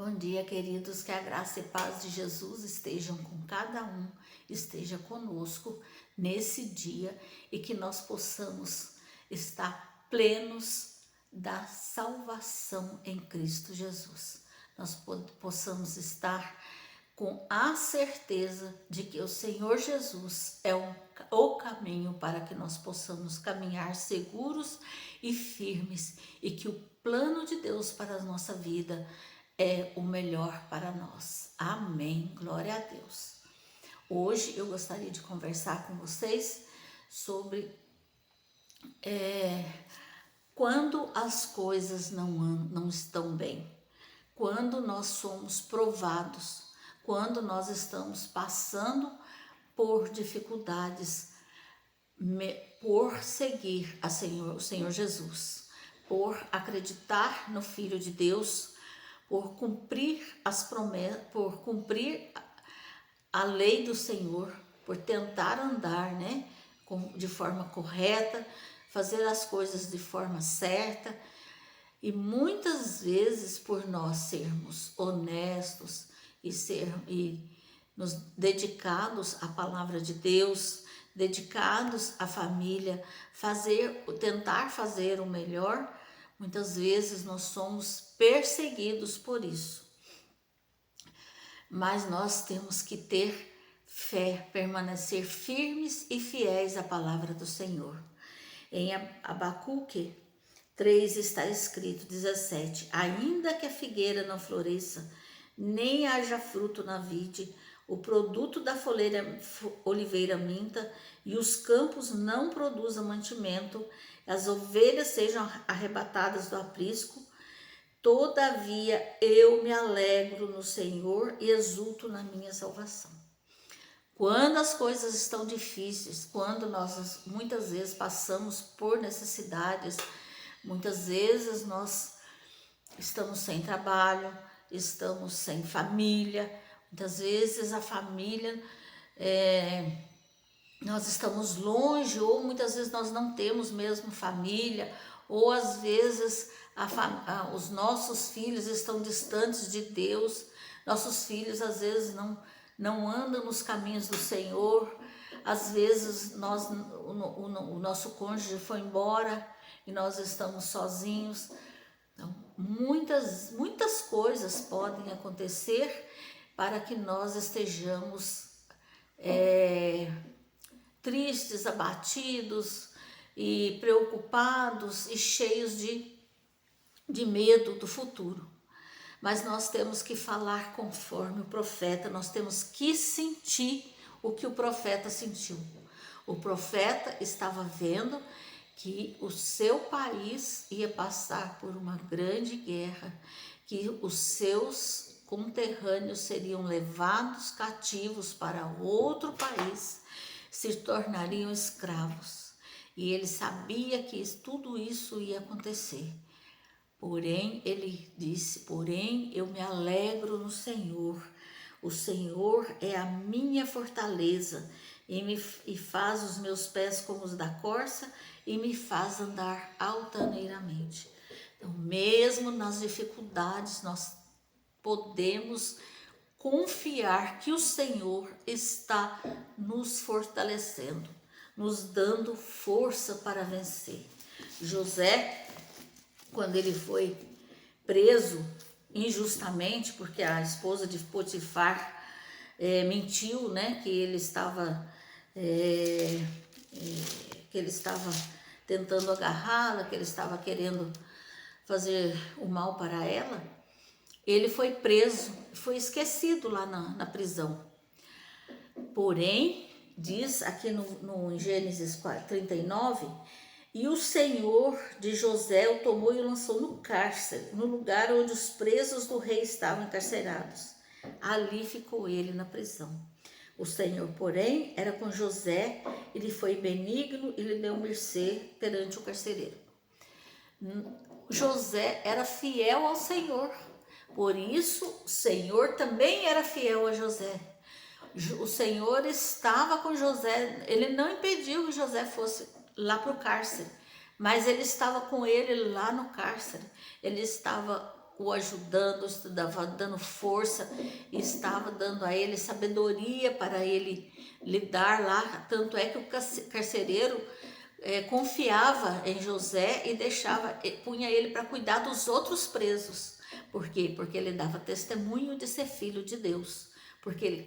Bom dia, queridos, que a graça e paz de Jesus estejam com cada um, esteja conosco nesse dia e que nós possamos estar plenos da salvação em Cristo Jesus. Nós possamos estar com a certeza de que o Senhor Jesus é o caminho para que nós possamos caminhar seguros e firmes e que o plano de Deus para a nossa vida é o melhor para nós. Amém. Glória a Deus. Hoje eu gostaria de conversar com vocês sobre quando as coisas não estão bem, quando nós somos provados, quando nós estamos passando por dificuldades, por seguir o Senhor Jesus, por acreditar no Filho de Deus, por cumprir as promessas, por cumprir a lei do Senhor, por tentar andar, de forma correta, fazer as coisas de forma certa. E muitas vezes, por nós sermos honestos e nos dedicados à palavra de Deus, dedicados à família, tentar fazer o melhor, muitas vezes nós somos perseguidos por isso. Mas nós temos que ter fé, permanecer firmes e fiéis à palavra do Senhor. Em Abacuque 3 está escrito, 17: ainda que a figueira não floresça, nem haja fruto na vide, o produto da oliveira minta, e os campos não produzam mantimento, as ovelhas sejam arrebatadas do aprisco, todavia eu me alegro no Senhor e exulto na minha salvação. Quando as coisas estão difíceis, quando nós muitas vezes passamos por necessidades, muitas vezes nós estamos sem trabalho, estamos sem família, muitas vezes a família, nós estamos longe, ou muitas vezes nós não temos mesmo família, ou às vezes os nossos filhos estão distantes de Deus, nossos filhos às vezes não andam nos caminhos do Senhor, às vezes o nosso cônjuge foi embora e nós estamos sozinhos. Então, muitas coisas podem acontecer para que nós estejamos tristes, abatidos e preocupados e cheios de medo do futuro. Mas nós temos que falar conforme o profeta, nós temos que sentir o que o profeta sentiu. O profeta estava vendo que o seu país ia passar por uma grande guerra, que os seus conterrâneos seriam levados cativos para outro país, se tornariam escravos. E ele sabia que tudo isso ia acontecer. Porém, ele disse, porém, eu me alegro no Senhor. O Senhor é a minha fortaleza e faz os meus pés como os da corça e me faz andar altaneiramente. Então, mesmo nas dificuldades, nós podemos confiar que o Senhor está nos fortalecendo, nos dando força para vencer. José, quando ele foi preso injustamente, porque a esposa de Potifar mentiu, que ele estava tentando agarrá-la, que ele estava querendo fazer o mal para ela. Ele foi preso, foi esquecido lá na prisão. Porém, diz aqui no Gênesis 39, e o Senhor de José o tomou e o lançou no cárcere, no lugar onde os presos do rei estavam encarcerados. Ali ficou ele na prisão. O Senhor, porém, era com José, ele foi benigno e lhe deu mercê perante o carcereiro. José era fiel ao Senhor, por isso o Senhor também era fiel a José. O Senhor estava com José, ele não impediu que José fosse lá para o cárcere, mas ele estava com ele lá no cárcere, ele estava o ajudando, estava dando força, e estava dando a ele sabedoria para ele lidar lá. Tanto é que o carcereiro confiava em José e punha ele para cuidar dos outros presos. Por quê? Porque ele dava testemunho de ser filho de Deus. Porque ele,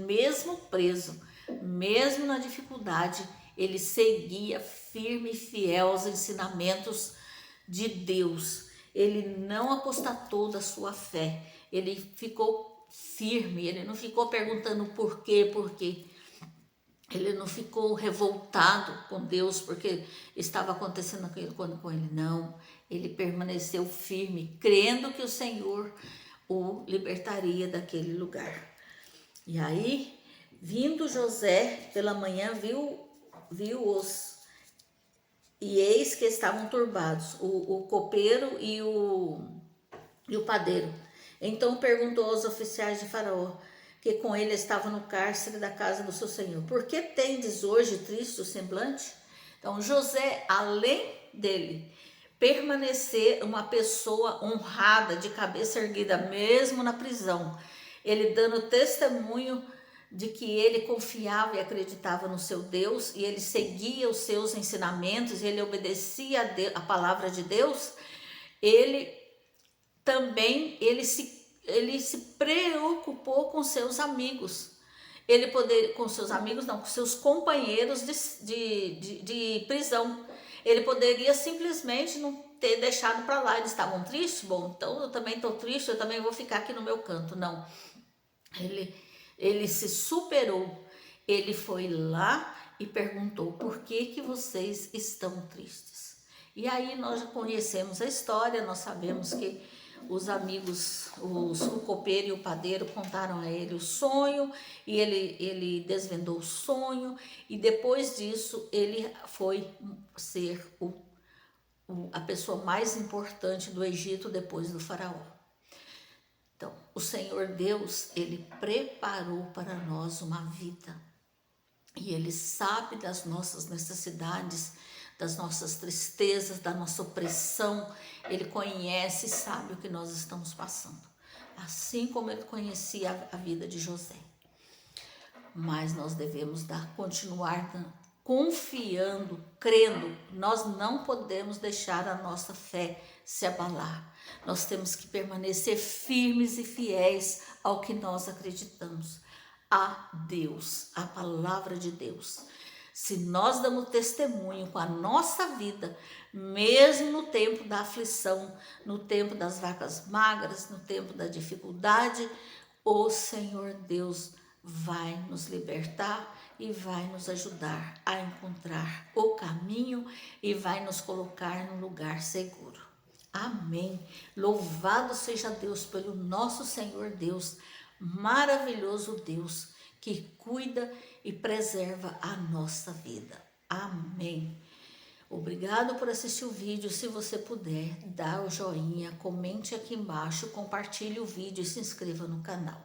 mesmo preso, mesmo na dificuldade, ele seguia firme e fiel aos ensinamentos de Deus. Ele não apostatou da sua fé. Ele ficou firme, ele não ficou perguntando por quê. Ele não ficou revoltado com Deus porque estava acontecendo aquilo com ele, não. Ele permaneceu firme, crendo que o Senhor o libertaria daquele lugar. E aí, vindo José pela manhã, viu-os, e eis que estavam turbados, o copeiro e o padeiro. Então perguntou aos oficiais de Faraó, que com ele estavam no cárcere da casa do seu senhor: por que tendes hoje triste o semblante? Então José, além dele permanecer uma pessoa honrada, de cabeça erguida, mesmo na prisão, ele dando testemunho de que ele confiava e acreditava no seu Deus, e ele seguia os seus ensinamentos, ele obedecia a palavra de Deus, ele se preocupou com seus amigos. Com seus amigos não, com seus companheiros de prisão. Ele poderia simplesmente não ter deixado para lá. Eles estavam tristes, bom, então eu também estou triste, eu também vou ficar aqui no meu canto. Não, ele se superou. Ele foi lá e perguntou: por que vocês estão tristes? E aí nós já conhecemos a história, nós sabemos que os amigos, o copeiro e o padeiro, contaram a ele o sonho, e ele desvendou o sonho, e depois disso ele foi ser a pessoa mais importante do Egito depois do faraó. Então, o Senhor Deus, ele preparou para nós uma vida, e ele sabe das nossas necessidades, das nossas tristezas, da nossa opressão. Ele conhece e sabe o que nós estamos passando, assim como ele conhecia a vida de José. Mas nós devemos continuar confiando, crendo. Nós não podemos deixar a nossa fé se abalar. Nós temos que permanecer firmes e fiéis ao que nós acreditamos, a Deus, a palavra de Deus. Se nós damos testemunho com a nossa vida, mesmo no tempo da aflição, no tempo das vacas magras, no tempo da dificuldade, o Senhor Deus vai nos libertar e vai nos ajudar a encontrar o caminho e vai nos colocar num lugar seguro. Amém. Louvado seja Deus pelo nosso Senhor Deus, maravilhoso Deus, que cuida e preserva a nossa vida. Amém. Obrigado por assistir o vídeo. Se você puder, dá o joinha, comente aqui embaixo, compartilhe o vídeo e se inscreva no canal.